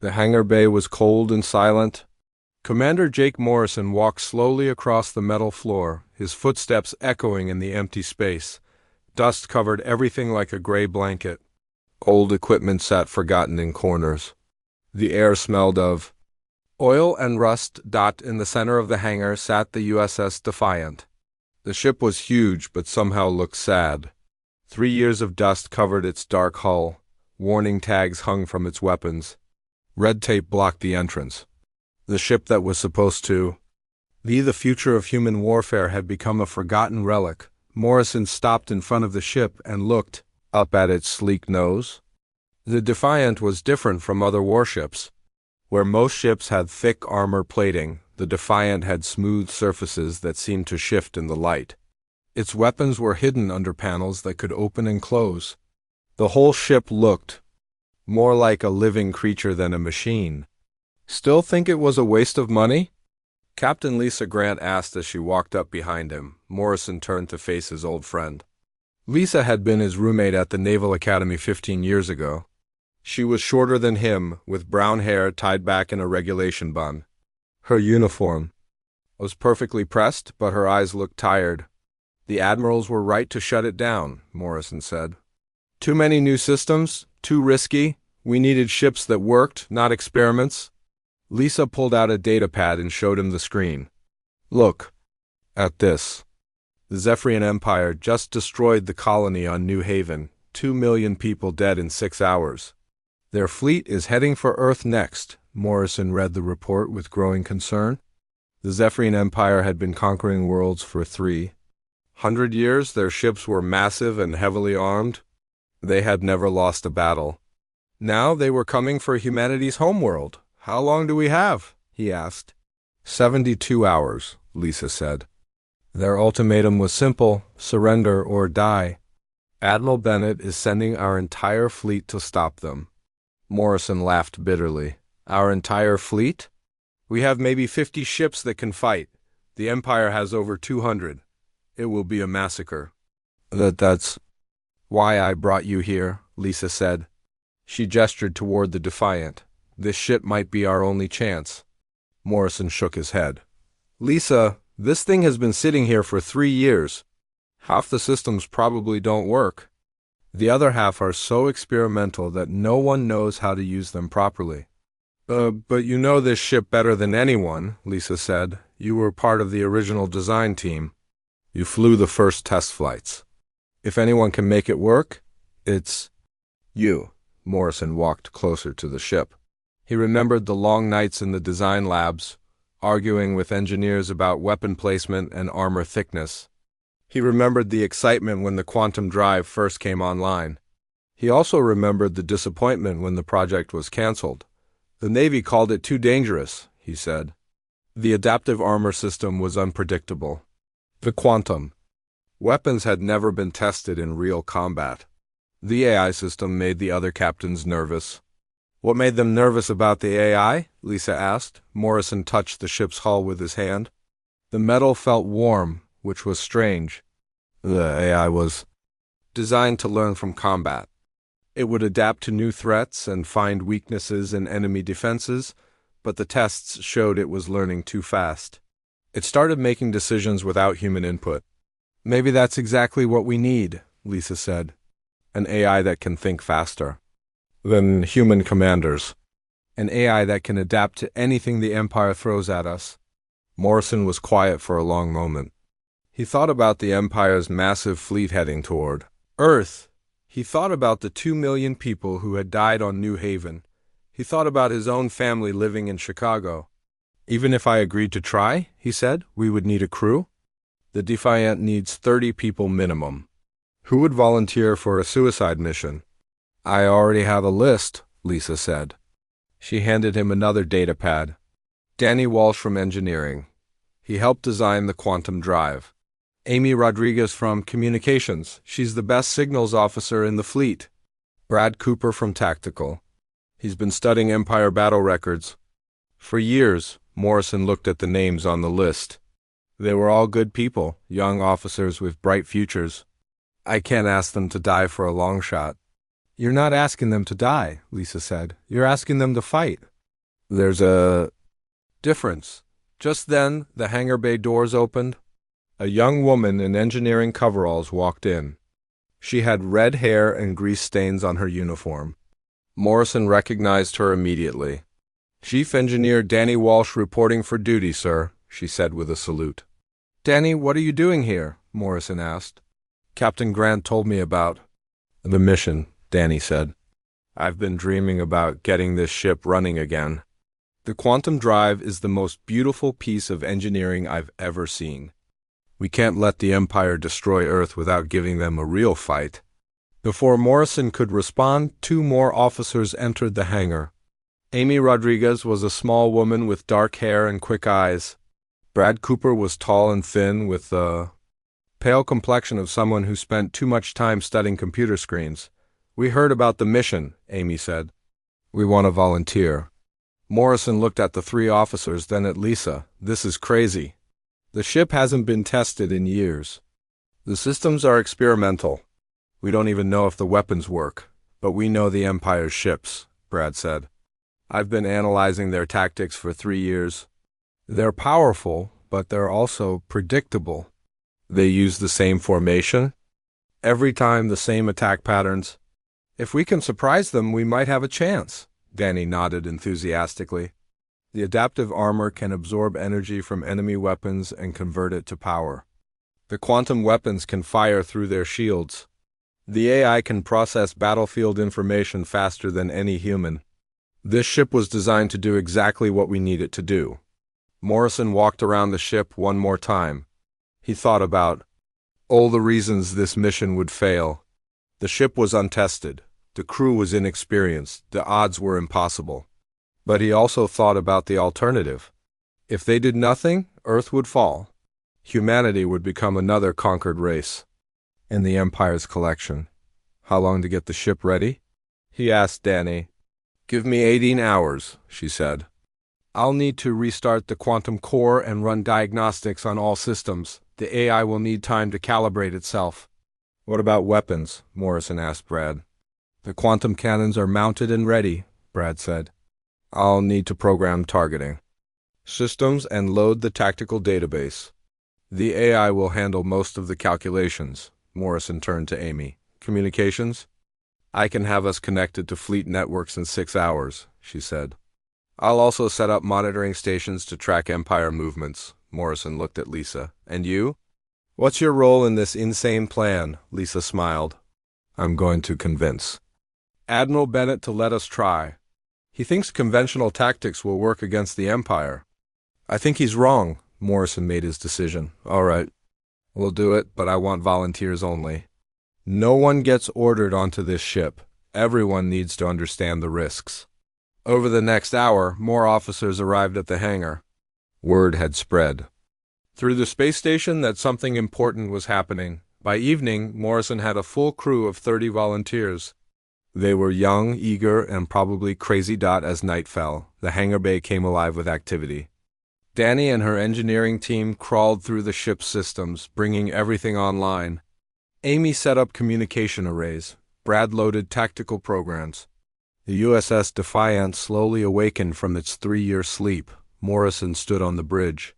The hangar bay was cold and silent. Commander Jake Morrison walked slowly across the metal floor, his footsteps echoing in the empty space. Dust covered everything like a gray blanket. Old equipment sat forgotten in corners. The air smelled of oil and rust. In the center of the hangar sat the USS Defiant. The ship was huge, but somehow looked sad. 3 years of dust covered its dark hull. Warning tags hung from its weapons. Red tape blocked the entrance. The ship that was supposed to be the future of human warfare had become a forgotten relic. Morrison stopped in front of the ship and looked up at its sleek nose. The Defiant was different from other warships. Where most ships had thick armor plating, the Defiant had smooth surfaces that seemed to shift in the light. Its weapons were hidden under panels that could open and close. The whole ship looked more like a living creature than a machine. "Still think it was a waste of money?" Captain Lisa Grant asked as she walked up behind him. Morrison turned to face his old friend. Lisa had been his roommate at the Naval Academy 15 years ago. She was shorter than him, with brown hair tied back in a regulation bun. Her uniform was perfectly pressed, but her eyes looked tired. "The admirals were right to shut it down," Morrison said. "Too many new systems, too risky. We needed ships that worked, not experiments." Lisa pulled out a datapad and showed him the screen. "Look at this. The Zephyrian Empire just destroyed the colony on New Haven. 2 million people dead in 6 hours. Their fleet is heading for Earth next." Morrison read the report with growing concern. The Zephyrian Empire had been conquering worlds for 300 years. Their ships were massive and heavily armed. They had never lost a battle. Now they were coming for humanity's homeworld. "How long do we have?" he asked. 72 hours, Lisa said. Their ultimatum was simple: surrender or die. Admiral Bennett is sending our entire fleet to stop them. Morrison laughed bitterly. "Our entire fleet? We have maybe 50 ships that can fight. The Empire has over 200. It will be a massacre." That's why I brought you here," Lisa said. She gestured toward the Defiant. "This ship might be our only chance." Morrison shook his head. "Lisa, this thing has been sitting here for 3 years. Half the systems probably don't work. The other half are so experimental that no one knows how to use them properly." But you know this ship better than anyone," Lisa said. "You were part of the original design team. You flew the first test flights. If anyone can make it work, it's you." Morrison walked closer to the ship. He remembered the long nights in the design labs, arguing with engineers about weapon placement and armor thickness. He remembered the excitement when the quantum drive first came online. He also remembered the disappointment when the project was canceled. "The Navy called it too dangerous," he said. The adaptive armor system was unpredictable. The quantum weapons had never been tested in real combat. The AI system made the other captains nervous. "What made them nervous about the AI?" Lisa asked. Morrison touched the ship's hull with his hand. The metal felt warm, which was strange. The AI was designed to learn from combat. It would adapt to new threats and find weaknesses in enemy defenses, but the tests showed it was learning too fast. It started making decisions without human input. "Maybe that's exactly what we need," Lisa said. "An AI that can think faster than human commanders. An AI that can adapt to anything the Empire throws at us." Morrison was quiet for a long moment. He thought about the Empire's massive fleet heading toward Earth. He thought about the 2 million people who had died on New Haven. He thought about his own family living in Chicago. "Even if I agreed to try," he said, "we would need a crew. The Defiant needs 30 people minimum. Who would volunteer for a suicide mission?" "I already have a list," Lisa said. She handed him another datapad. "Danny Walsh from engineering. He helped design the quantum drive. Amy Rodriguez from communications. She's the best signals officer in the fleet. Brad Cooper from tactical. He's been studying Empire battle records for years." Morrison looked at the names on the list. They were all good people, young officers with bright futures. "I can't ask them to die for a long shot." "You're not asking them to die," Lisa said. "You're asking them to fight." There's a difference. Just then, the hangar bay doors opened. A young woman in engineering coveralls walked in. She had red hair and grease stains on her uniform. Morrison recognized her immediately. "Chief Engineer Danny Walsh reporting for duty, sir," she said with a salute. "Danny, what are you doing here?" Morrison asked. "Captain Grant told me about the mission," Danny said. "I've been dreaming about getting this ship running again. The quantum drive is the most beautiful piece of engineering I've ever seen. We can't let the Empire destroy Earth without giving them a real fight." Before Morrison could respond, two more officers entered the hangar. Amy Rodriguez was a small woman with dark hair and quick eyes. Brad Cooper was tall and thin, with the pale complexion of someone who spent too much time studying computer screens. "We heard about the mission," Amy said. "We want to volunteer." Morrison looked at the three officers, then at Lisa. "This is crazy. The ship hasn't been tested in years. The systems are experimental. We don't even know if the weapons work, but we know the Empire's ships," Brad said. "I've been analyzing their tactics for 3 years. They're powerful, but they're also predictable. They use the same formation. Every time the same attack patterns. If we can surprise them, we might have a chance." Danny nodded enthusiastically. "The adaptive armor can absorb energy from enemy weapons and convert it to power. The quantum weapons can fire through their shields. The AI can process battlefield information faster than any human. This ship was designed to do exactly what we need it to do." Morrison walked around the ship one more time. He thought about all the reasons this mission would fail. The ship was untested. The crew was inexperienced. The odds were impossible. But he also thought about the alternative. If they did nothing, Earth would fall. Humanity would become another conquered race. And the Empire's collection. "How long to get the ship ready?" he asked Danny. "Give me 18 hours, she said. "I'll need to restart the quantum core and run diagnostics on all systems. The AI will need time to calibrate itself." "What about weapons?" Morrison asked Brad. "The quantum cannons are mounted and ready," Brad said. "I'll need to program targeting systems and load the tactical database. The AI will handle most of the calculations." Morrison turned to Amy. "Communications? I can have us connected to fleet networks in 6 hours, she said. "I'll also set up monitoring stations to track Empire movements." Morrison looked at Lisa. "And you? What's your role in this insane plan?" Lisa smiled. "I'm going to convince Admiral Bennett to let us try. He thinks conventional tactics will work against the Empire." "I think he's wrong." Morrison made his decision. "All right. We'll do it, but I want volunteers only. No one gets ordered onto this ship. Everyone needs to understand the risks." Over the next hour, more officers arrived at the hangar. Word had spread through the space station that something important was happening. By evening, Morrison had a full crew of 30 volunteers. They were young, eager, and probably crazy. As night fell, the hangar bay came alive with activity. Danny and her engineering team crawled through the ship's systems, bringing everything online. Amy set up communication arrays. Brad loaded tactical programs. The USS Defiant slowly awakened from its 3-year sleep. Morrison stood on the bridge.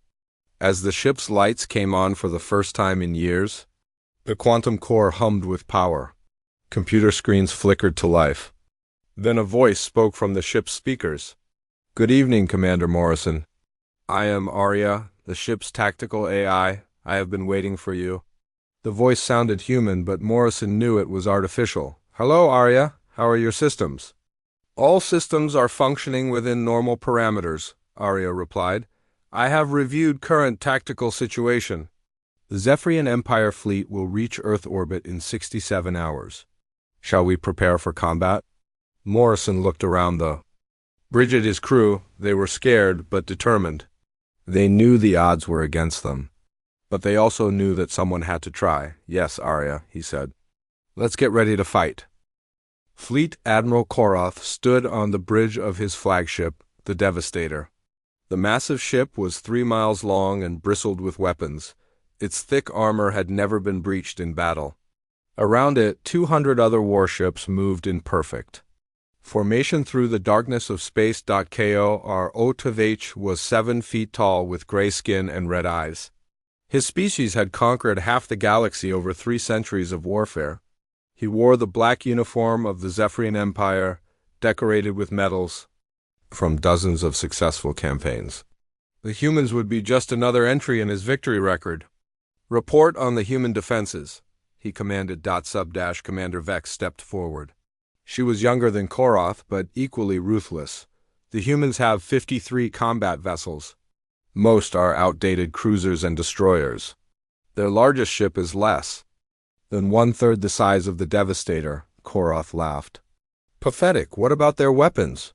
As the ship's lights came on for the first time in years, the quantum core hummed with power. Computer screens flickered to life. Then a voice spoke from the ship's speakers. "Good evening, Commander Morrison. I am Arya, the ship's tactical AI. I have been waiting for you." The voice sounded human, but Morrison knew it was artificial. "Hello, Arya. How are your systems?" "All systems are functioning within normal parameters," Arya replied. "I have reviewed current tactical situation. The Zephyrian Empire fleet will reach Earth orbit in 67 hours. Shall we prepare for combat?" Morrison looked around the bridge at his crew. They were scared, but determined. They knew the odds were against them. But they also knew that someone had to try. "Yes, Arya," he said. "Let's get ready to fight." Fleet Admiral Koroth stood on the bridge of his flagship, the Devastator. The massive ship was 3 miles long and bristled with weapons. Its thick armor had never been breached in battle. Around it, 200 other warships moved in perfect Formation through the darkness of space. Ko Otavh was 7 feet tall with gray skin and red eyes. His species had conquered half the galaxy over 3 centuries of warfare. He wore the black uniform of the Zephyrian Empire, decorated with medals from dozens of successful campaigns. The humans would be just another entry in his victory record. Report on the human defenses, he commanded. Commander Vex stepped forward. She was younger than Koroth, but equally ruthless. The humans have 53 combat vessels. Most are outdated cruisers and destroyers. Their largest ship is less than 1/3 the size of the Devastator, Koroth laughed. Pathetic. What about their weapons?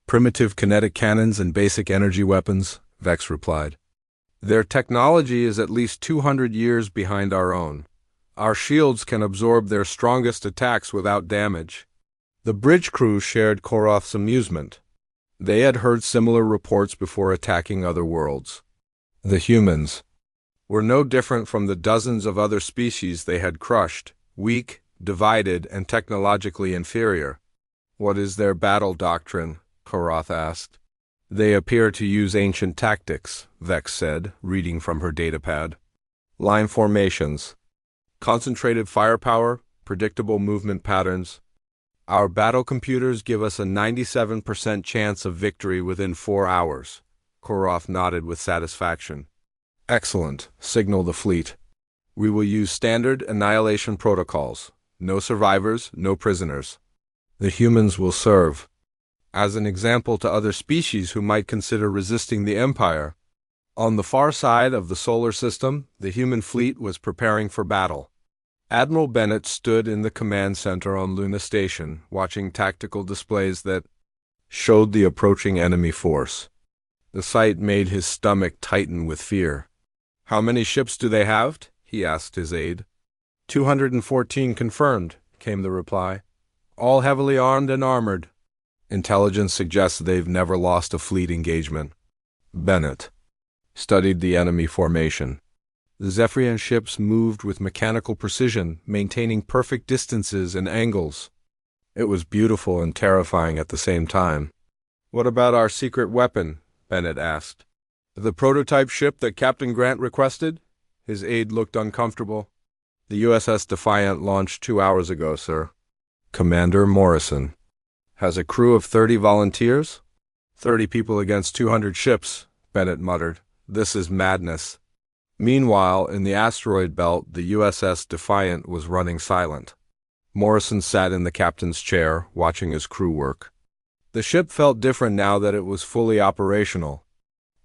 Primitive kinetic cannons and basic energy weapons, Vex replied. Their technology is at least 200 years behind our own. Our shields can absorb their strongest attacks without damage. The bridge crew shared Koroth's amusement. They had heard similar reports before attacking other worlds. The humans were no different from the dozens of other species they had crushed, weak, divided, and technologically inferior. What is their battle doctrine? Koroth asked. They appear to use ancient tactics, Vex said, reading from her datapad. Line formations, concentrated firepower, predictable movement patterns. Our battle computers give us a 97% chance of victory within 4 hours. Koroth nodded with satisfaction. Excellent. Signal the fleet. We will use standard annihilation protocols. No survivors, no prisoners. The humans will serve as an example to other species who might consider resisting the Empire. On the far side of the solar system, the human fleet was preparing for battle. Admiral Bennett stood in the command center on Luna Station, watching tactical displays that showed the approaching enemy force. The sight made his stomach tighten with fear. How many ships do they have? He asked his aide. 214 confirmed, came the reply. All heavily armed and armored. Intelligence suggests they've never lost a fleet engagement. Bennett studied the enemy formation. The Zephyrian ships moved with mechanical precision, maintaining perfect distances and angles. It was beautiful and terrifying at the same time. What about our secret weapon? Bennett asked. The prototype ship that Captain Grant requested? His aide looked uncomfortable. The USS Defiant launched 2 hours ago, sir. Commander Morrison has a crew of 30 volunteers? 30 people against 200 ships, Bennett muttered. This is madness. Meanwhile, in the asteroid belt, the USS Defiant was running silent. Morrison sat in the captain's chair, watching his crew work. The ship felt different now that it was fully operational.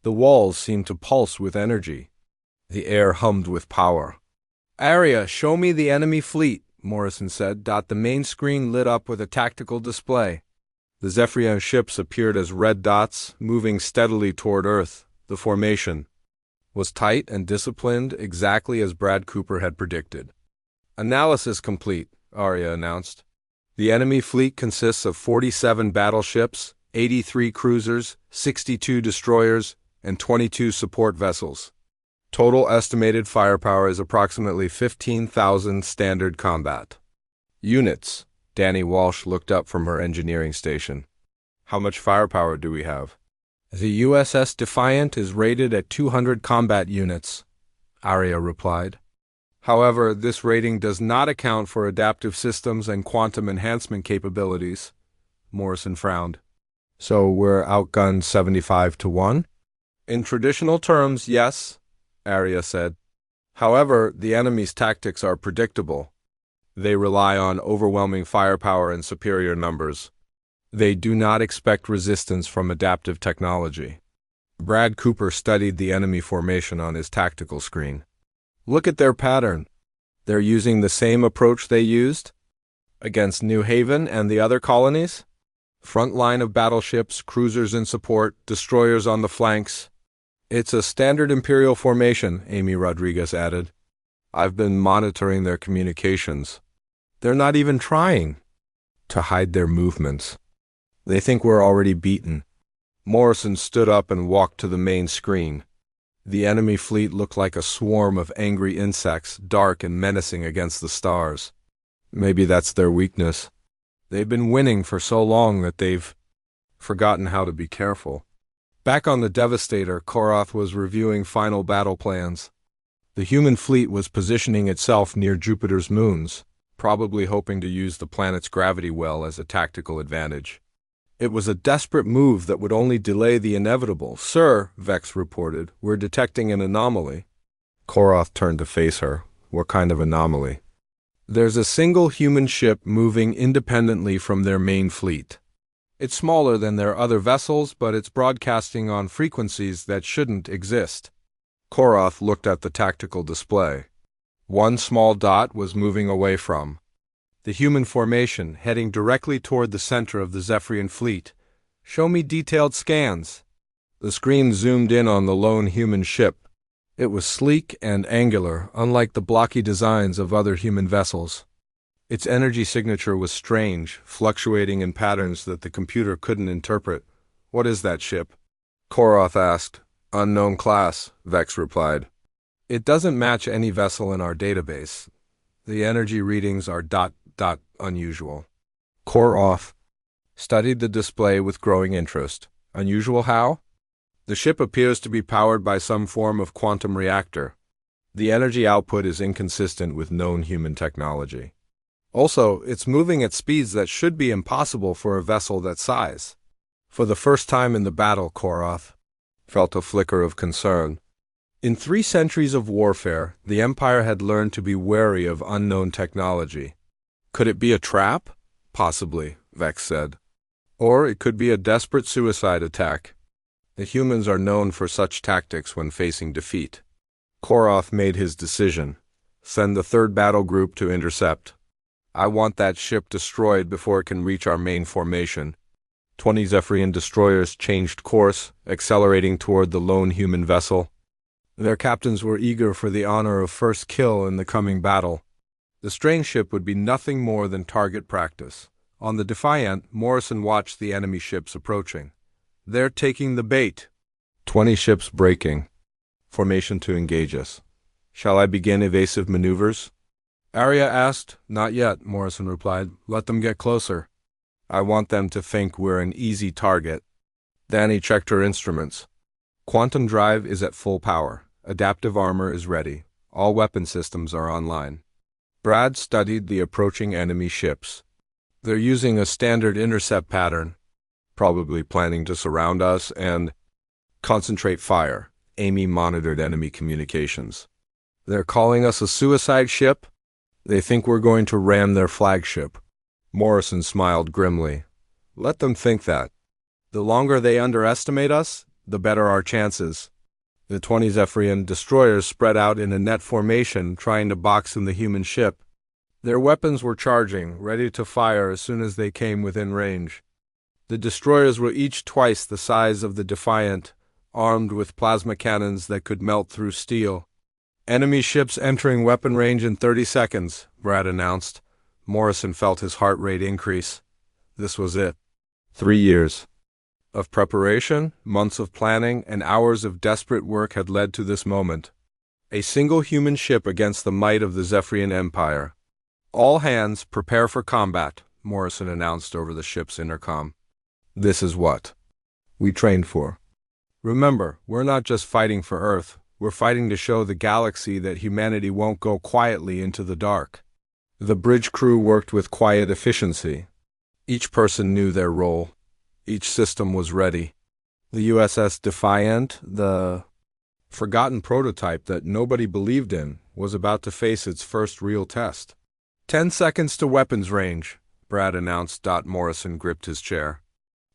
The walls seemed to pulse with energy. The air hummed with power. Arya, show me the enemy fleet, Morrison said. The main screen lit up with a tactical display. The Zephyrian ships appeared as red dots, moving steadily toward Earth. The formation was tight and disciplined, exactly as Brad Cooper had predicted. Analysis complete, Arya announced. The enemy fleet consists of 47 battleships, 83 cruisers, 62 destroyers, and 22 support vessels. Total estimated firepower is approximately 15,000 standard combat units. Danny Walsh looked up from her engineering station. How much firepower do we have? The USS Defiant is rated at 200 combat units, Arya replied. However, this rating does not account for adaptive systems and quantum enhancement capabilities. Morrison frowned. So we're outgunned 75-1? In traditional terms, yes, Arya said. However, the enemy's tactics are predictable. They rely on overwhelming firepower and superior numbers. They do not expect resistance from adaptive technology. Brad Cooper studied the enemy formation on his tactical screen. Look at their pattern. They're using the same approach they used against New Haven and the other colonies. Front line of battleships, cruisers in support, destroyers on the flanks. It's a standard Imperial formation, Amy Rodriguez added. I've been monitoring their communications. They're not even trying to hide their movements. They think we're already beaten. Morrison stood up and walked to the main screen. The enemy fleet looked like a swarm of angry insects, dark and menacing against the stars. Maybe that's their weakness. They've been winning for so long that they've forgotten how to be careful. Back on the Devastator, Koroth was reviewing final battle plans. The human fleet was positioning itself near Jupiter's moons, probably hoping to use the planet's gravity well as a tactical advantage. It was a desperate move that would only delay the inevitable. "Sir," Vex reported, "we're detecting an anomaly." Koroth turned to face her. "What kind of anomaly?" "There's a single human ship moving independently from their main fleet. It's smaller than their other vessels, but it's broadcasting on frequencies that shouldn't exist." Koroth looked at the tactical display. One small dot was moving away from the human formation, heading directly toward the center of the Zephyrian fleet. "Show me detailed scans." The screen zoomed in on the lone human ship. It was sleek and angular, unlike the blocky designs of other human vessels. Its energy signature was strange, fluctuating in patterns that the computer couldn't interpret. "What is that ship?" Koroth asked. "Unknown class," Vex replied. "It doesn't match any vessel in our database. The energy readings are ... unusual." Koroth studied the display with growing interest. "Unusual how?" "The ship appears to be powered by some form of quantum reactor. The energy output is inconsistent with known human technology. Also, it's moving at speeds that should be impossible for a vessel that size." For the first time in the battle, Koroth felt a flicker of concern. In 3 centuries of warfare, the Empire had learned to be wary of unknown technology. "Could it be a trap?" "Possibly," Vex said. "Or it could be a desperate suicide attack. The humans are known for such tactics when facing defeat." Koroth made his decision. "Send the 3rd battle group to intercept. I want that ship destroyed before it can reach our main formation." 20 Zephyrian destroyers changed course, accelerating toward the lone human vessel. Their captains were eager for the honor of first kill in the coming battle. The strange ship would be nothing more than target practice. On the Defiant, Morrison watched the enemy ships approaching. "They're taking the bait." 20 ships breaking. Formation to engage us. "Shall I begin evasive maneuvers?" Arya asked. "Not yet," Morrison replied. "Let them get closer. I want them to think we're an easy target." Danny checked her instruments. "Quantum drive is at full power. Adaptive armor is ready. All weapon systems are online." Brad studied the approaching enemy ships. "They're using a standard intercept pattern, probably planning to surround us and concentrate fire." Amy monitored enemy communications. "They're calling us a suicide ship? They think we're going to ram their flagship." Morrison smiled grimly. "Let them think that. The longer they underestimate us, the better our chances." The 20 Zephyrian destroyers spread out in a net formation, trying to box in the human ship. Their weapons were charging, ready to fire as soon as they came within range. The destroyers were each twice the size of the Defiant, armed with plasma cannons that could melt through steel. "Enemy ships entering weapon range in 30 seconds, Brad announced. Morrison felt his heart rate increase. This was it. 3 years of preparation, months of planning, and hours of desperate work had led to this moment. A single human ship against the might of the Zephyrian Empire. "All hands, prepare for combat," Morrison announced over the ship's intercom. "This is what we trained for. Remember, we're not just fighting for Earth, we're fighting to show the galaxy that humanity won't go quietly into the dark." The bridge crew worked with quiet efficiency. Each person knew their role. Each system was ready. The USS Defiant, the forgotten prototype that nobody believed in, was about to face its first real test. 10 seconds to weapons range," Brad announced. Morrison gripped his chair.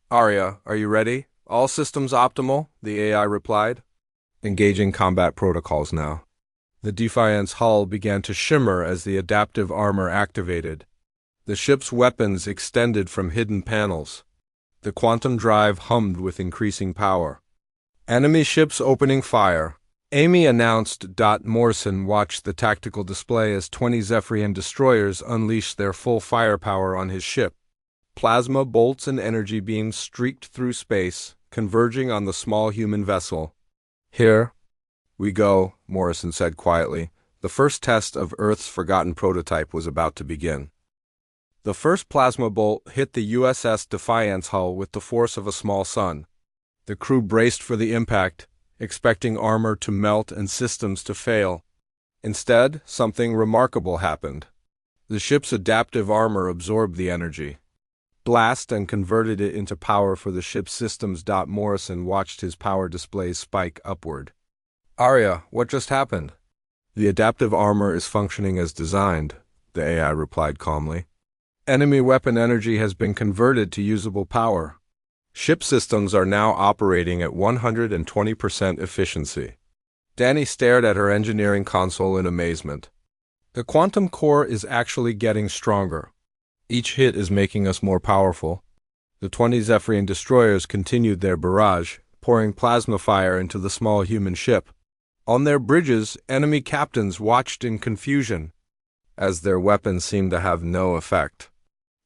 "Arya, are you ready?" "All systems optimal," the AI replied. "Engaging combat protocols now." The Defiant's hull began to shimmer as the adaptive armor activated. The ship's weapons extended from hidden panels. The quantum drive hummed with increasing power. "Enemy ships opening fire," Amy announced. Morrison watched the tactical display as 20 Zephyrian destroyers unleashed their full firepower on his ship. Plasma bolts and energy beams streaked through space, converging on the small human vessel. "Here we go," Morrison said quietly. The first test of Earth's forgotten prototype was about to begin. The first plasma bolt hit the USS Defiance hull with the force of a small sun. The crew braced for the impact, expecting armor to melt and systems to fail. Instead, something remarkable happened. The ship's adaptive armor absorbed the energy, blast, and converted it into power for the ship's systems. Morrison watched his power displays spike upward. "Arya, what just happened?" "The adaptive armor is functioning as designed," the AI replied calmly. "Enemy weapon energy has been converted to usable power. Ship systems are now operating at 120% efficiency." Danny stared at her engineering console in amazement. "The quantum core is actually getting stronger. Each hit is making us more powerful." The 20 Zephyrian destroyers continued their barrage, pouring plasma fire into the small human ship. On their bridges, enemy captains watched in confusion, as their weapons seemed to have no effect.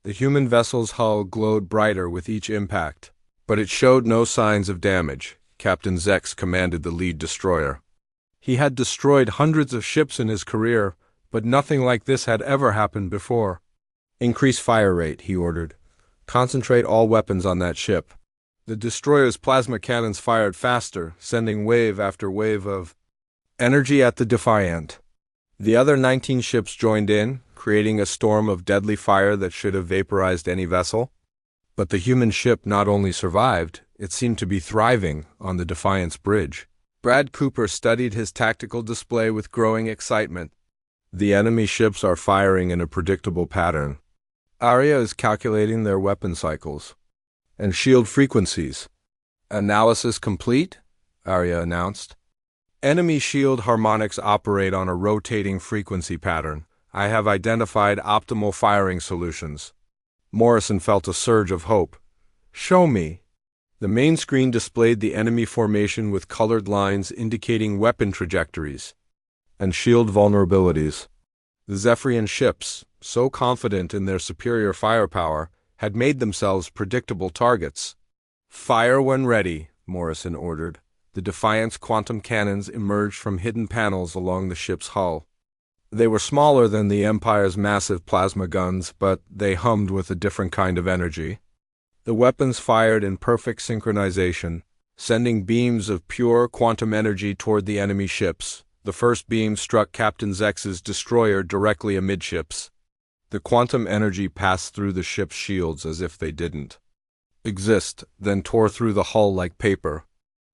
The human vessel's hull glowed brighter with each impact, but it showed no signs of damage. Captain Zex commanded the lead destroyer. He had destroyed hundreds of ships in his career, but nothing like this had ever happened before. "Increase fire rate," he ordered. "Concentrate all weapons on that ship." The destroyer's plasma cannons fired faster, sending wave after wave of energy at the Defiant. The other 19 ships joined in, creating a storm of deadly fire that should have vaporized any vessel. But the human ship not only survived, it seemed to be thriving on the Defiant's bridge. Brad Cooper studied his tactical display with growing excitement. "The enemy ships are firing in a predictable pattern. Arya is calculating their weapon cycles and shield frequencies." "Analysis complete," Arya announced. "Enemy shield harmonics operate on a rotating frequency pattern. I have identified optimal firing solutions." Morrison felt a surge of hope. "Show me." The main screen displayed the enemy formation with colored lines indicating weapon trajectories and shield vulnerabilities. The Zephyrian ships, so confident in their superior firepower, had made themselves predictable targets. "Fire when ready," Morrison ordered. The Defiant's quantum cannons emerged from hidden panels along the ship's hull. They were smaller than the Empire's massive plasma guns, but they hummed with a different kind of energy. The weapons fired in perfect synchronization, sending beams of pure quantum energy toward the enemy ships. The first beam struck Captain Zex's destroyer directly amidships. The quantum energy passed through the ship's shields as if they didn't exist, then tore through the hull like paper.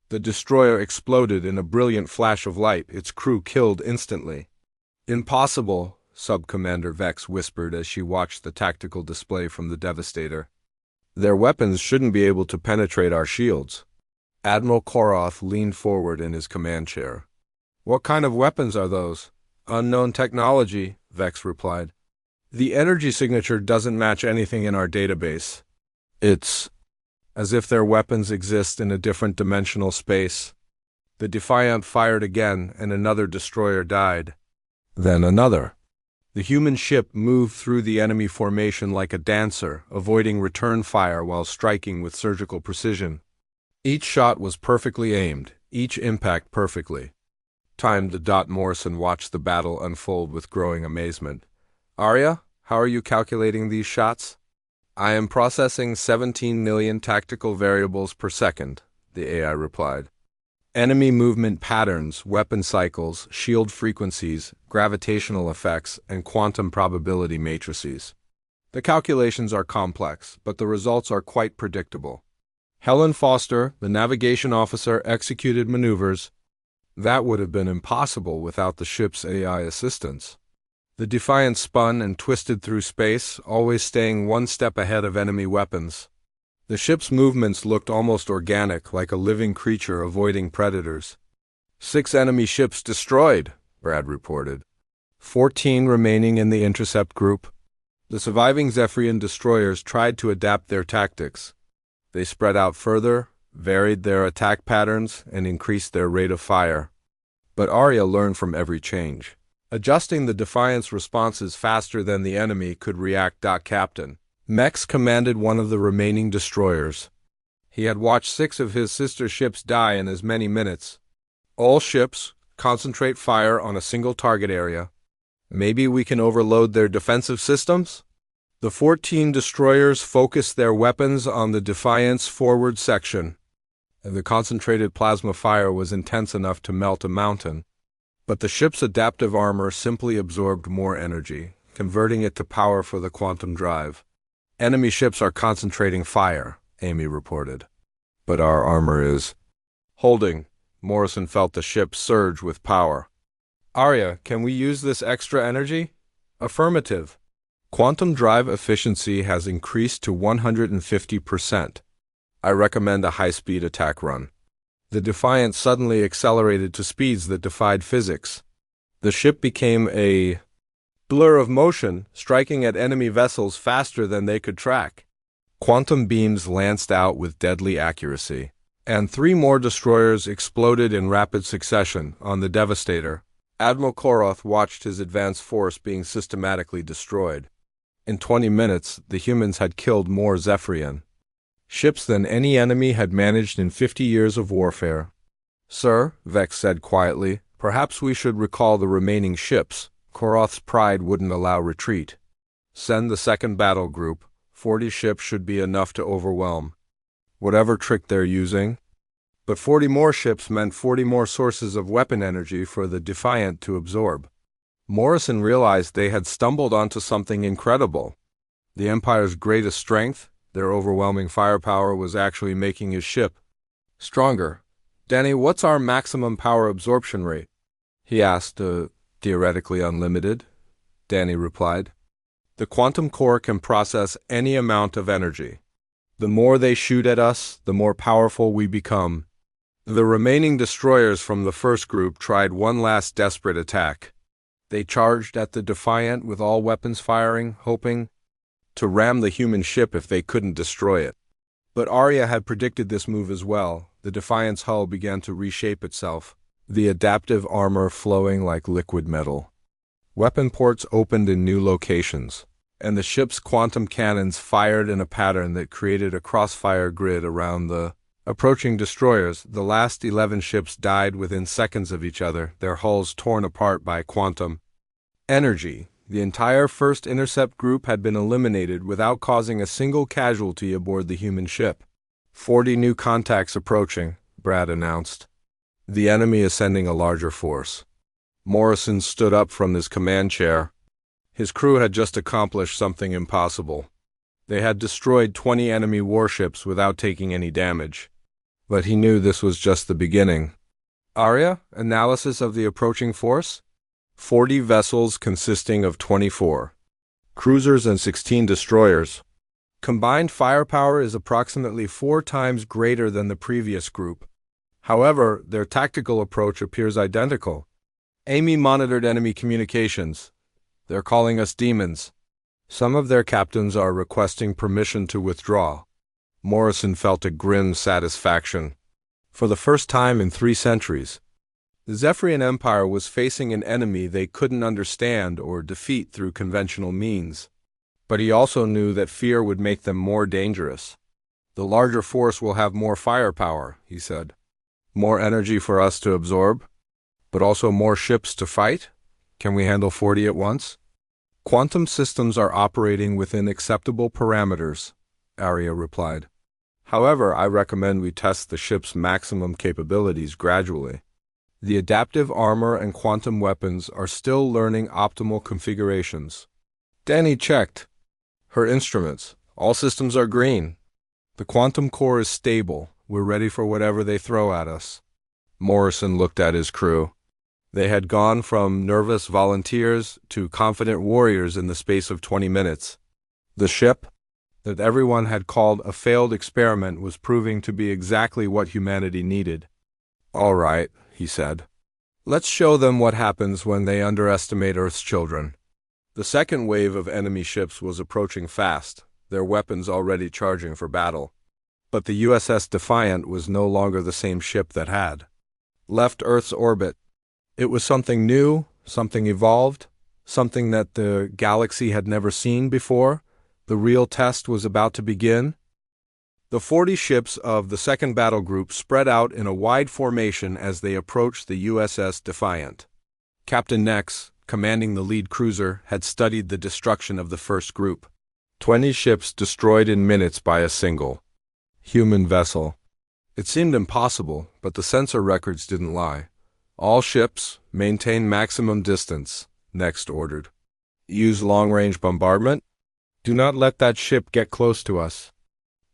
The destroyer exploded in a brilliant flash of light, its crew killed instantly. "Impossible," Sub-Commander Vex whispered as she watched the tactical display from the Devastator. "Their weapons shouldn't be able to penetrate our shields." Admiral Koroth leaned forward in his command chair. "What kind of weapons are those?" "Unknown technology," Vex replied. "The energy signature doesn't match anything in our database. It's as if their weapons exist in a different dimensional space." The Defiant fired again, and another destroyer died. Then another. The human ship moved through the enemy formation like a dancer, avoiding return fire while striking with surgical precision. Each shot was perfectly aimed, each impact perfectly timed. Morrison watched the battle unfold with growing amazement. "Arya, how are you calculating these shots?" "I am processing 17 million tactical variables per second," the AI replied. "Enemy movement patterns, weapon cycles, shield frequencies, gravitational effects, and quantum probability matrices. The calculations are complex, but the results are quite predictable." Helen Foster, the navigation officer, executed maneuvers. That would have been impossible without the ship's AI assistance. The Defiant spun and twisted through space, always staying one step ahead of enemy weapons. The ship's movements looked almost organic, like a living creature avoiding predators. 6 enemy ships destroyed," Brad reported. 14 remaining in the intercept group. The surviving Zephyrian destroyers tried to adapt their tactics. They spread out further, varied their attack patterns, and increased their rate of fire. But Arya learned from every change, adjusting the Defiant's responses faster than the enemy could react. Captain Mex commanded one of the remaining destroyers. He had watched 6 of his sister ships die in as many minutes. "All ships, concentrate fire on a single target area. Maybe we can overload their defensive systems?" The 14 destroyers focused their weapons on the Defiant's forward section. The concentrated plasma fire was intense enough to melt a mountain. But the ship's adaptive armor simply absorbed more energy, converting it to power for the quantum drive. Enemy ships are concentrating fire, Amy reported. But our armor is holding. Morrison felt the ship surge with power. Arya, can we use this extra energy? Affirmative. Quantum drive efficiency has increased to 150%. I recommend a high-speed attack run. The Defiant suddenly accelerated to speeds that defied physics. The ship became a blur of motion, striking at enemy vessels faster than they could track. Quantum beams lanced out with deadly accuracy, and 3 more destroyers exploded in rapid succession on the Devastator. Admiral Koroth watched his advanced force being systematically destroyed. In 20 minutes, the humans had killed more Zephyrian ships than any enemy had managed in 50 years of warfare. Sir, Vex said quietly, perhaps we should recall the remaining ships. Koroth's pride wouldn't allow retreat. Send the second battle group. 40 ships should be enough to overwhelm whatever trick they're using. But 40 more ships meant 40 more sources of weapon energy for the Defiant to absorb. Morrison realized they had stumbled onto something incredible. The Empire's greatest strength, their overwhelming firepower, was actually making his ship stronger. Danny, what's our maximum power absorption rate? He asked. Theoretically unlimited, Danny replied. The quantum core can process any amount of energy. The more they shoot at us, the more powerful we become. The remaining destroyers from the first group tried one last desperate attack. They charged at the Defiant with all weapons firing, hoping to ram the human ship if they couldn't destroy it. But Arya had predicted this move as well. The Defiant's hull began to reshape itself, the adaptive armor flowing like liquid metal. Weapon ports opened in new locations, and the ship's quantum cannons fired in a pattern that created a crossfire grid around the approaching destroyers. The last 11 ships died within seconds of each other, their hulls torn apart by quantum energy. The entire first intercept group had been eliminated without causing a single casualty aboard the human ship. 40 new contacts approaching, Brad announced. The enemy is sending a larger force. Morrison stood up from his command chair. His crew had just accomplished something impossible. They had destroyed 20 enemy warships without taking any damage. But he knew this was just the beginning. Arya, analysis of the approaching force? 40 vessels consisting of 24 cruisers and 16 destroyers. Combined firepower is approximately 4 times greater than the previous group. However, their tactical approach appears identical. Amy monitored enemy communications. They're calling us demons. Some of their captains are requesting permission to withdraw. Morrison felt a grim satisfaction. For the first time in 3 centuries, the Zephyrian Empire was facing an enemy they couldn't understand or defeat through conventional means. But he also knew that fear would make them more dangerous. The larger force will have more firepower, he said. More energy for us to absorb, but also more ships to fight? Can we handle 40 at once? Quantum systems are operating within acceptable parameters, Arya replied. However, I recommend we test the ship's maximum capabilities gradually. The adaptive armor and quantum weapons are still learning optimal configurations. Danny checked her instruments. All systems are green. The quantum core is stable. We're ready for whatever they throw at us. Morrison looked at his crew. They had gone from nervous volunteers to confident warriors in the space of 20 minutes. The ship, that everyone had called a failed experiment, was proving to be exactly what humanity needed. All right, he said. Let's show them what happens when they underestimate Earth's children. The second wave of enemy ships was approaching fast, their weapons already charging for battle. But the USS Defiant was no longer the same ship that had left Earth's orbit. It was something new, something evolved, something that the galaxy had never seen before. The real test was about to begin. The 40 ships of the second battle group spread out in a wide formation as they approached the USS Defiant. Captain Nex, commanding the lead cruiser, had studied the destruction of the first group. 20 ships destroyed in minutes by a single human vessel. It seemed impossible, but the sensor records didn't lie. All ships, maintain maximum distance, Next ordered. Use long-range bombardment? Do not let that ship get close to us.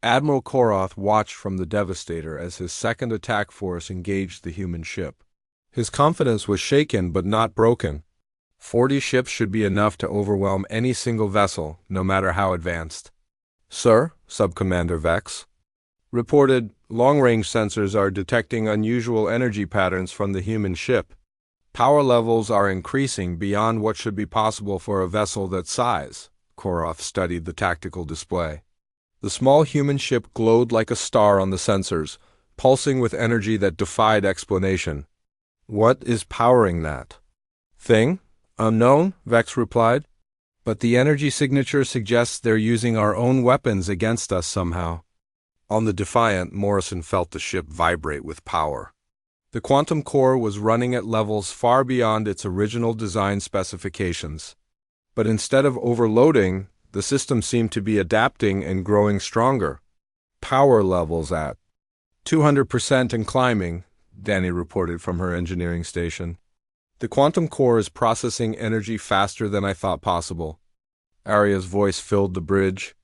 Admiral Koroth watched from the Devastator as his second attack force engaged the human ship. His confidence was shaken but not broken. 40 ships should be enough to overwhelm any single vessel, no matter how advanced. Sir, Subcommander Vex reported, long-range sensors are detecting unusual energy patterns from the human ship. Power levels are increasing beyond what should be possible for a vessel that size. Koroth studied the tactical display. The small human ship glowed like a star on the sensors, pulsing with energy that defied explanation. What is powering that thing? Unknown, Vex replied. But the energy signature suggests they're using our own weapons against us somehow. On the Defiant, Morrison felt the ship vibrate with power. The quantum core was running at levels far beyond its original design specifications. But instead of overloading, the system seemed to be adapting and growing stronger. Power levels at 200% and climbing, Danny reported from her engineering station. The quantum core is processing energy faster than I thought possible. Arya's voice filled the bridge.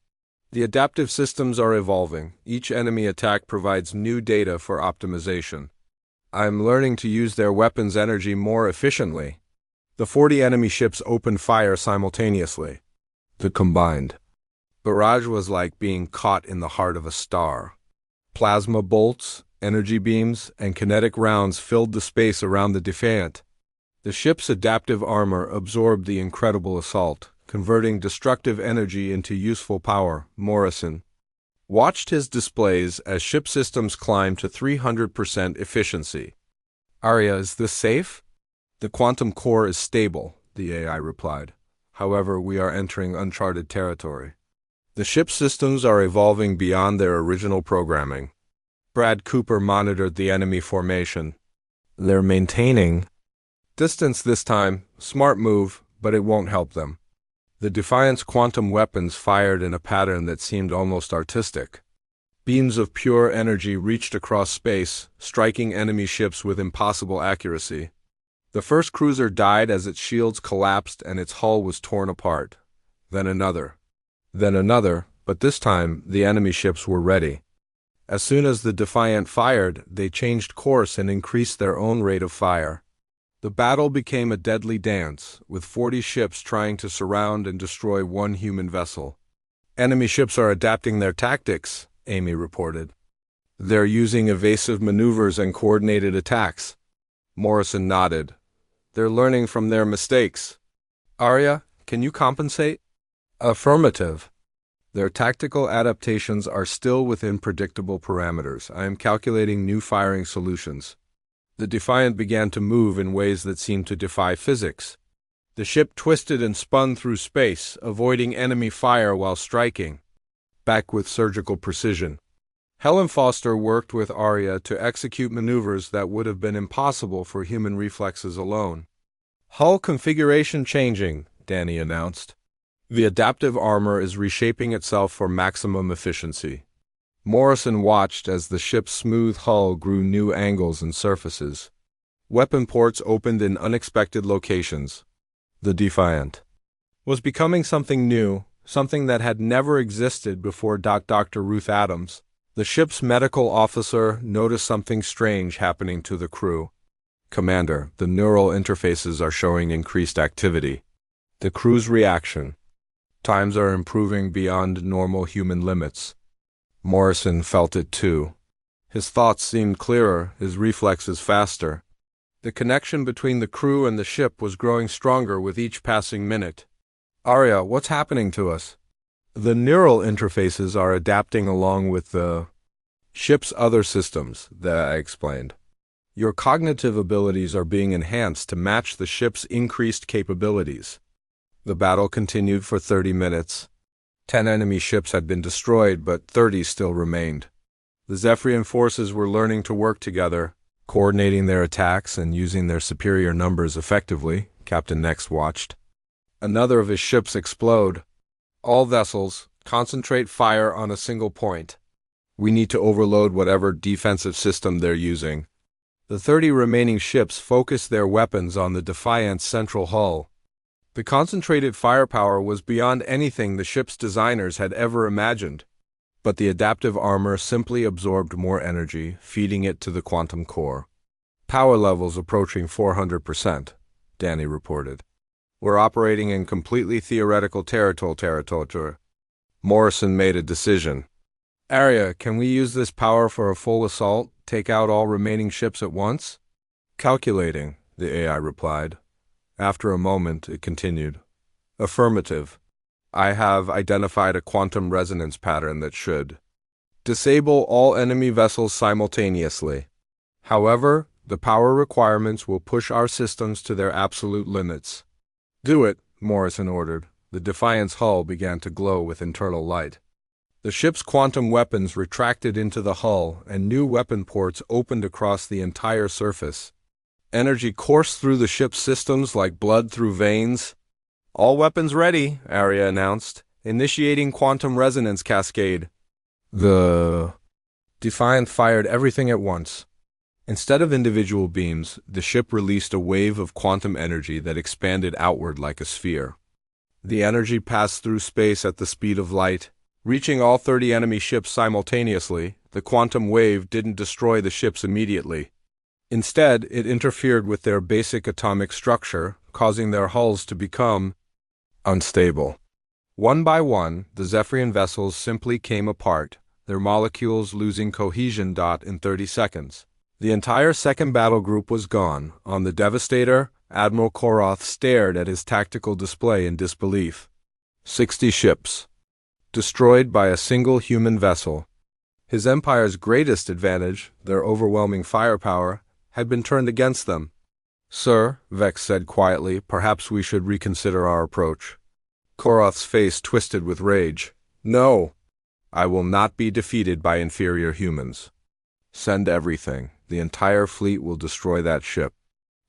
The adaptive systems are evolving. Each enemy attack provides new data for optimization. I'm learning to use their weapons' energy more efficiently. The 40 enemy ships opened fire simultaneously. The combined barrage was like being caught in the heart of a star. Plasma bolts, energy beams, and kinetic rounds filled the space around the Defiant. The ship's adaptive armor absorbed the incredible assault, converting destructive energy into useful power. Morrison watched his displays as ship systems climbed to 300% efficiency. Arya, is this safe? The quantum core is stable, the AI replied. However, we are entering uncharted territory. The ship systems are evolving beyond their original programming. Brad Cooper monitored the enemy formation. They're maintaining distance this time. Smart move, but it won't help them. The Defiant's quantum weapons fired in a pattern that seemed almost artistic. Beams of pure energy reached across space, striking enemy ships with impossible accuracy. The first cruiser died as its shields collapsed and its hull was torn apart. Then another, but this time the enemy ships were ready. As soon as the Defiant fired, they changed course and increased their own rate of fire. The battle became a deadly dance, with 40 ships trying to surround and destroy one human vessel. Enemy ships are adapting their tactics, Amy reported. They're using evasive maneuvers and coordinated attacks. Morrison nodded. They're learning from their mistakes. Arya, can you compensate? Affirmative. Their tactical adaptations are still within predictable parameters. I am calculating new firing solutions. The Defiant began to move in ways that seemed to defy physics. The ship twisted and spun through space, avoiding enemy fire while striking, back with surgical precision. Helen Foster worked with Arya to execute maneuvers that would have been impossible for human reflexes alone. Hull configuration changing, Danny announced. The adaptive armor is reshaping itself for maximum efficiency. Morrison watched as the ship's smooth hull grew new angles and surfaces. Weapon ports opened in unexpected locations. The Defiant was becoming something new, something that had never existed before. Dr. Ruth Adams, the ship's medical officer, noticed something strange happening to the crew. Commander, the neural interfaces are showing increased activity. The crew's reaction. Times are improving beyond normal human limits. Morrison felt it too. His thoughts seemed clearer, his reflexes faster. The connection between the crew and the ship was growing stronger with each passing minute. Arya, what's happening to us? The neural interfaces are adapting along with the ship's other systems, I explained. Your cognitive abilities are being enhanced to match the ship's increased capabilities. The battle continued for 30 minutes. 10 enemy ships had been destroyed, but 30 still remained. The Zephyrian forces were learning to work together, coordinating their attacks and using their superior numbers effectively, Captain Next watched. Another of his ships explode. All vessels, Concentrate fire on a single point. We need to overload whatever defensive system they're using. The 30 remaining ships focused their weapons on the Defiant's central hull. The concentrated firepower was beyond anything the ship's designers had ever imagined. But the adaptive armor simply absorbed more energy, feeding it to the quantum core. Power levels approaching 400%, Danny reported. We're operating in completely theoretical territory. Morrison made a decision. Arya, can we use this power for a full assault, take out all remaining ships at once? Calculating, the AI replied. After a moment, it continued. Affirmative. I have identified a quantum resonance pattern that should disable all enemy vessels simultaneously. However, the power requirements will push our systems to their absolute limits. Do it, Morrison ordered. The Defiant's hull began to glow with internal light. The ship's quantum weapons retracted into the hull, and new weapon ports opened across the entire surface. Energy coursed through the ship's systems like blood through veins. All weapons ready, Arya announced, initiating quantum resonance cascade. The Defiant fired everything at once. Instead of individual beams, the ship released a wave of quantum energy that expanded outward like a sphere. The energy passed through space at the speed of light. Reaching all 30 enemy ships simultaneously, the quantum wave didn't destroy the ships immediately. Instead, it interfered with their basic atomic structure, causing their hulls to become unstable. One by one, the Zephyrian vessels simply came apart, their molecules losing cohesion in 30 seconds. The entire second battle group was gone. On the Devastator, Admiral Koroth stared at his tactical display in disbelief. 60 ships. Destroyed by a single human vessel. His empire's greatest advantage, their overwhelming firepower, had been turned against them. Sir, Vex said quietly, perhaps we should reconsider our approach. Koroth's face twisted with rage. No! I will not be defeated by inferior humans. Send everything. The entire fleet will destroy that ship.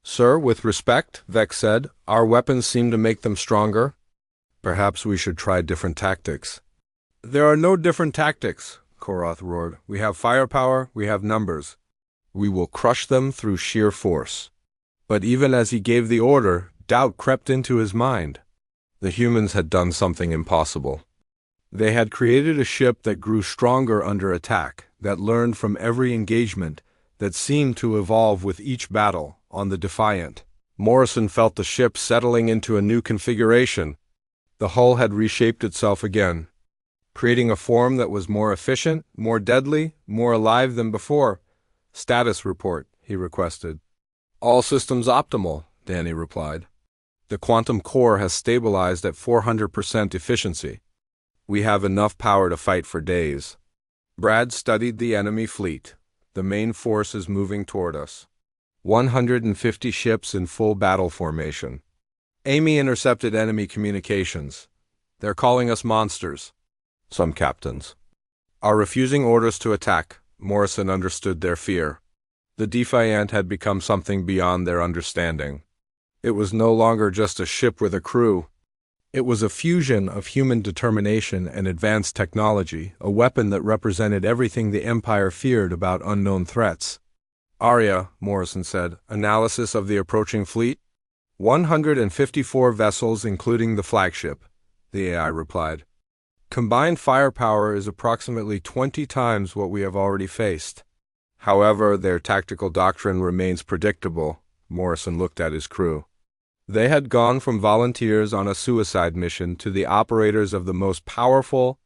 Sir, with respect, Vex said, our weapons seem to make them stronger. Perhaps we should try different tactics. There are no different tactics, Koroth roared. We have firepower, we have numbers. We will crush them through sheer force. But even as he gave the order, doubt crept into his mind. The humans had done something impossible. They had created a ship that grew stronger under attack, that learned from every engagement, that seemed to evolve with each battle. On the Defiant, Morrison felt the ship settling into a new configuration. The hull had reshaped itself again, creating a form that was more efficient, more deadly, more alive than before. Status report, he requested. All systems optimal, Danny replied. The quantum core has stabilized at 400% efficiency. We have enough power to fight for days. Brad studied the enemy fleet. The main force is moving toward us. 150 ships in full battle formation. Amy intercepted enemy communications. They're calling us monsters. Some captains are refusing orders to attack. Morrison understood their fear. The Defiant had become something beyond their understanding. It was no longer just a ship with a crew. It was a fusion of human determination and advanced technology, a weapon that represented everything the Empire feared about unknown threats. Arya, Morrison said, analysis of the approaching fleet? 154 vessels including the flagship, the AI replied. Combined firepower is approximately 20 times what we have already faced. However, their tactical doctrine remains predictable. Morrison looked at his crew. They had gone from volunteers on a suicide mission to the operators of the most powerful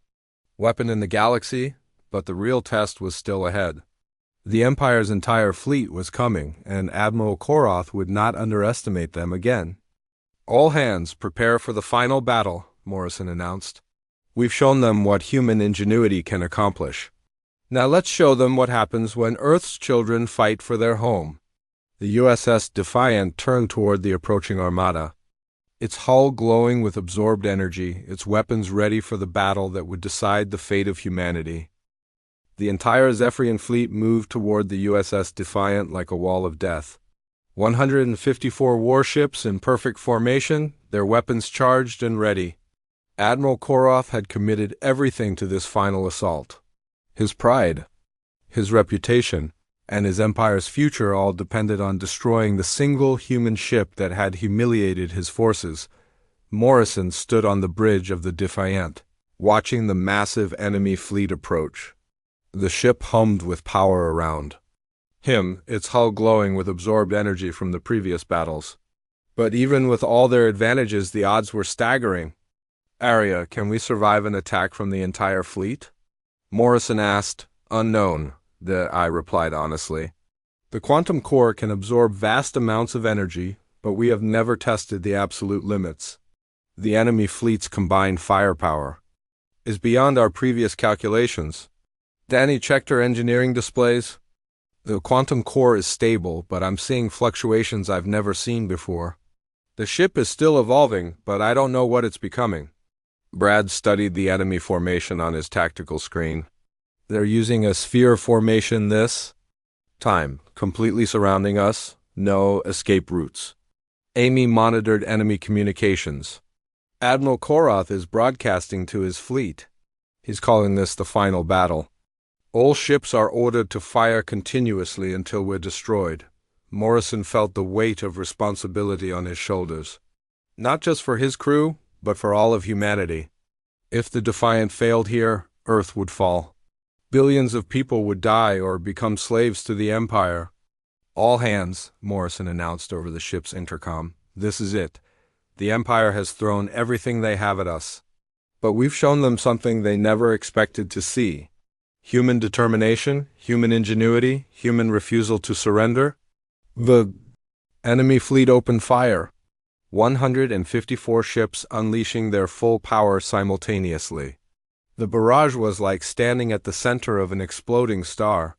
weapon in the galaxy, but the real test was still ahead. The Empire's entire fleet was coming, and Admiral Koroth would not underestimate them again. All hands, prepare for the final battle, Morrison announced. We've shown them what human ingenuity can accomplish. Now let's show them what happens when Earth's children fight for their home. The USS Defiant turned toward the approaching Armada, its hull glowing with absorbed energy, its weapons ready for the battle that would decide the fate of humanity. The entire Zephyrian fleet moved toward the USS Defiant like a wall of death. 154 warships in perfect formation, their weapons charged and ready. Admiral Koroth had committed everything to this final assault. His pride, his reputation, and his empire's future all depended on destroying the single human ship that had humiliated his forces. Morrison stood on the bridge of the Defiant, watching the massive enemy fleet approach. The ship hummed with power around him, its hull glowing with absorbed energy from the previous battles. But even with all their advantages, the odds were staggering. "Arya, can we survive an attack from the entire fleet?" Morrison asked. "Unknown," I replied honestly. "The quantum core can absorb vast amounts of energy, but we have never tested the absolute limits. The enemy fleet's combined firepower is beyond our previous calculations." Danny checked her engineering displays. "The quantum core is stable, but I'm seeing fluctuations I've never seen before. The ship is still evolving, but I don't know what it's becoming." Brad studied the enemy formation on his tactical screen. "They're using a sphere formation this time, completely surrounding us, no escape routes." Amy monitored enemy communications. "Admiral Koroth is broadcasting to his fleet. He's calling this the final battle. All ships are ordered to fire continuously until we're destroyed." Morrison felt the weight of responsibility on his shoulders. Not just for his crew, but for all of humanity. If the Defiant failed here, Earth would fall. Billions of people would die or become slaves to the Empire. "All hands," Morrison announced over the ship's intercom. "This is it. The Empire has thrown everything they have at us. But we've shown them something they never expected to see. Human determination, human ingenuity, human refusal to surrender." The enemy fleet opened fire. 154 ships unleashing their full power simultaneously. The barrage was like standing at the center of an exploding star.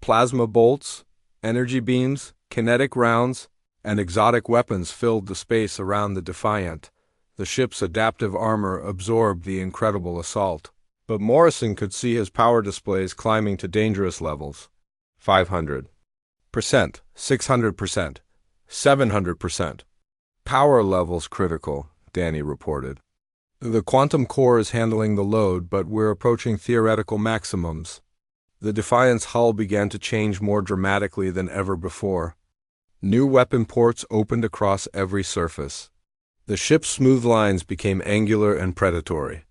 Plasma bolts, energy beams, kinetic rounds, and exotic weapons filled the space around the Defiant. The ship's adaptive armor absorbed the incredible assault. But Morrison could see his power displays climbing to dangerous levels. 500%, 600%, 700%. "Power levels critical," Danny reported. "The quantum core is handling the load, but we're approaching theoretical maximums." The Defiant's hull began to change more dramatically than ever before. New weapon ports opened across every surface. The ship's smooth lines became angular and predatory.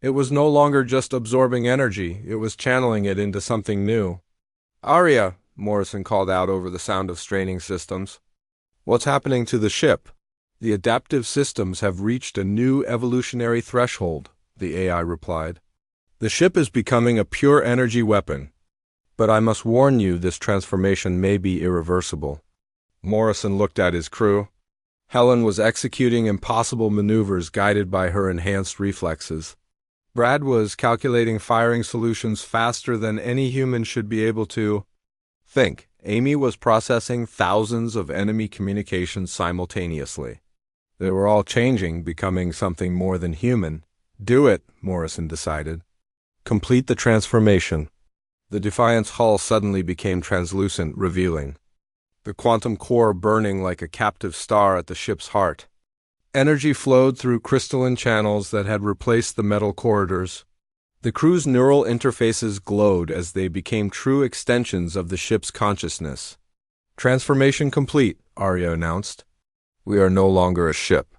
It was no longer just absorbing energy, it was channeling it into something new. "Arya," Morrison called out over the sound of straining systems. "What's happening to the ship?" "The adaptive systems have reached a new evolutionary threshold," the AI replied. "The ship is becoming a pure energy weapon. But I must warn you, this transformation may be irreversible." Morrison looked at his crew. Helen was executing impossible maneuvers guided by her enhanced reflexes. Brad was calculating firing solutions faster than any human should be able to think. Amy was processing thousands of enemy communications simultaneously. They were all changing, becoming something more than human. "Do it," Morrison decided. "Complete the transformation." The Defiant's hull suddenly became translucent, revealing the quantum core burning like a captive star at the ship's heart. Energy flowed through crystalline channels that had replaced the metal corridors. The crew's neural interfaces glowed as they became true extensions of the ship's consciousness. "Transformation complete," Arya announced. "We are no longer a ship.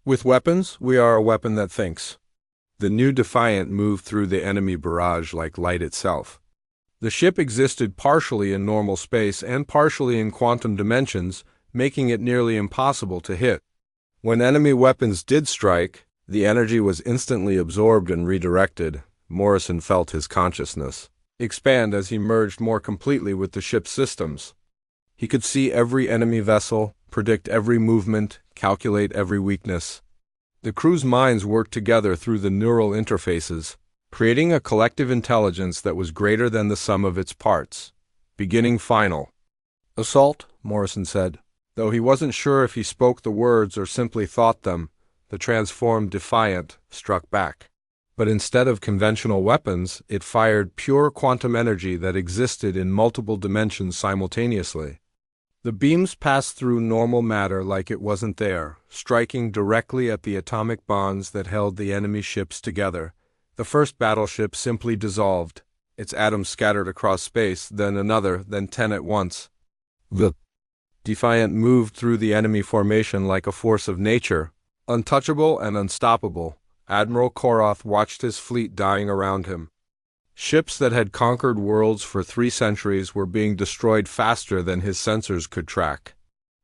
With weapons, we are a weapon that thinks." The new Defiant moved through the enemy barrage like light itself. The ship existed partially in normal space and partially in quantum dimensions, making it nearly impossible to hit. When enemy weapons did strike, the energy was instantly absorbed and redirected. Morrison felt his consciousness expand as he merged more completely with the ship's systems. He could see every enemy vessel, predict every movement, calculate every weakness. The crew's minds worked together through the neural interfaces, creating a collective intelligence that was greater than the sum of its parts. "Beginning final." "Assault," Morrison said. Though he wasn't sure if he spoke the words or simply thought them, the transformed Defiant struck back. But instead of conventional weapons, it fired pure quantum energy that existed in multiple dimensions simultaneously. The beams passed through normal matter like it wasn't there, striking directly at the atomic bonds that held the enemy ships together. The first battleship simply dissolved, its atoms scattered across space, then another, then 10 at once. The Defiant moved through the enemy formation like a force of nature, untouchable and unstoppable. Admiral Koroth watched his fleet dying around him. Ships that had conquered worlds for 3 centuries were being destroyed faster than his sensors could track.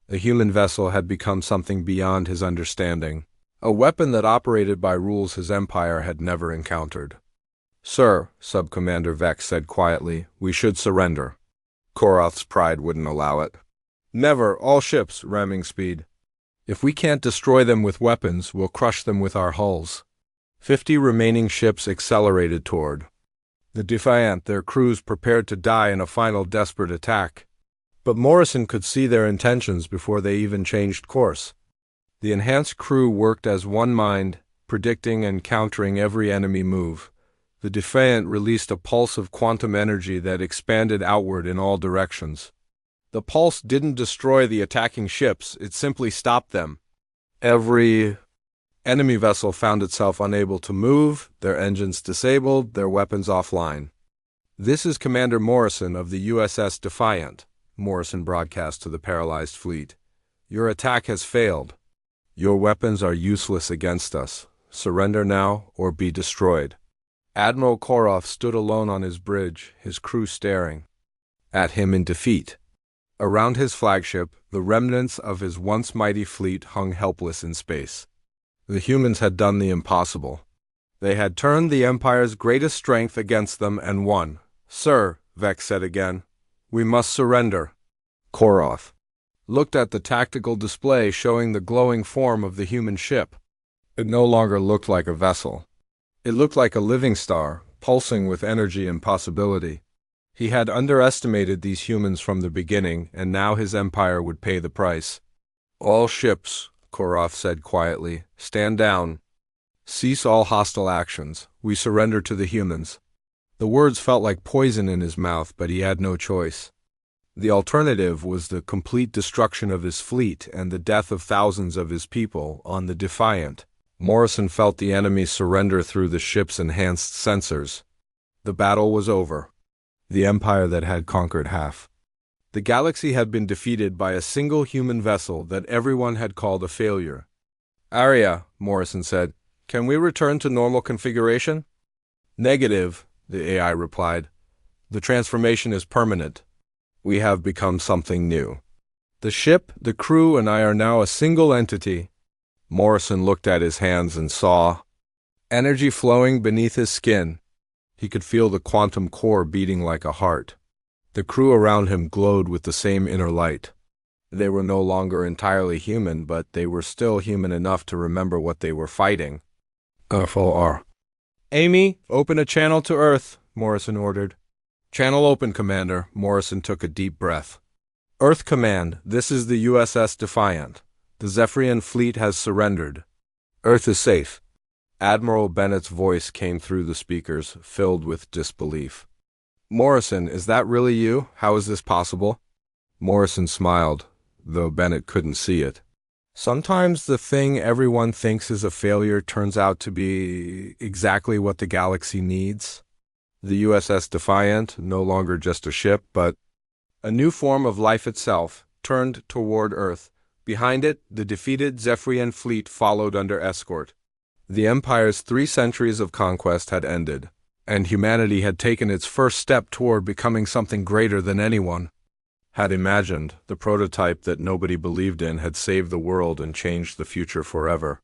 A human vessel had become something beyond his understanding, a weapon that operated by rules his empire had never encountered. "Sir," Sub-Commander Vex said quietly, "we should surrender." Koroth's pride wouldn't allow it. "Never, all ships, ramming speed. If we can't destroy them with weapons, we'll crush them with our hulls." 50 remaining ships accelerated toward the Defiant, their crews prepared to die in a final desperate attack. But Morrison could see their intentions before they even changed course. The enhanced crew worked as one mind, predicting and countering every enemy move. The Defiant released a pulse of quantum energy that expanded outward in all directions. The pulse didn't destroy the attacking ships, it simply stopped them. Every enemy vessel found itself unable to move, their engines disabled, their weapons offline. "This is Commander Morrison of the USS Defiant," Morrison broadcast to the paralyzed fleet. "Your attack has failed. Your weapons are useless against us. Surrender now or be destroyed." Admiral Koroth stood alone on his bridge, his crew staring at him in defeat. Around his flagship, the remnants of his once mighty fleet hung helpless in space. The humans had done the impossible. They had turned the Empire's greatest strength against them and won. "Sir," Vex said again, "we must surrender." Koroth looked at the tactical display showing the glowing form of the human ship. It no longer looked like a vessel. It looked like a living star, pulsing with energy and possibility. He had underestimated these humans from the beginning, and now his empire would pay the price. "All ships," Koroth said quietly, "stand down. Cease all hostile actions. We surrender to the humans." The words felt like poison in his mouth, but he had no choice. The alternative was the complete destruction of his fleet and the death of thousands of his people on the Defiant. Morrison felt the enemy surrender through the ship's enhanced sensors. The battle was over. The empire that had conquered half the galaxy had been defeated by a single human vessel that everyone had called a failure. "Arya," Morrison said, "can we return to normal configuration?" "Negative," the AI replied. "The transformation is permanent. We have become something new. The ship, the crew, and I are now a single entity." Morrison looked at his hands and saw energy flowing beneath his skin. He could feel the quantum core beating like a heart. The crew around him glowed with the same inner light. They were no longer entirely human, but they were still human enough to remember what they were fighting. FOR. "Amy, open a channel to Earth," Morrison ordered. "Channel open, Commander." Morrison took a deep breath. "Earth Command, this is the USS Defiant. The Zephyrian fleet has surrendered. Earth is safe." Admiral Bennett's voice came through the speakers, filled with disbelief. "Morrison, is that really you? How is this possible?" Morrison smiled, though Bennett couldn't see it. "Sometimes the thing everyone thinks is a failure turns out to be exactly what the galaxy needs." The USS Defiant, no longer just a ship, but a new form of life itself, turned toward Earth. Behind it, the defeated Zephyrian fleet followed under escort. The Empire's 3 centuries of conquest had ended, and humanity had taken its first step toward becoming something greater than anyone had imagined. The prototype that nobody believed in had saved the world and changed the future forever.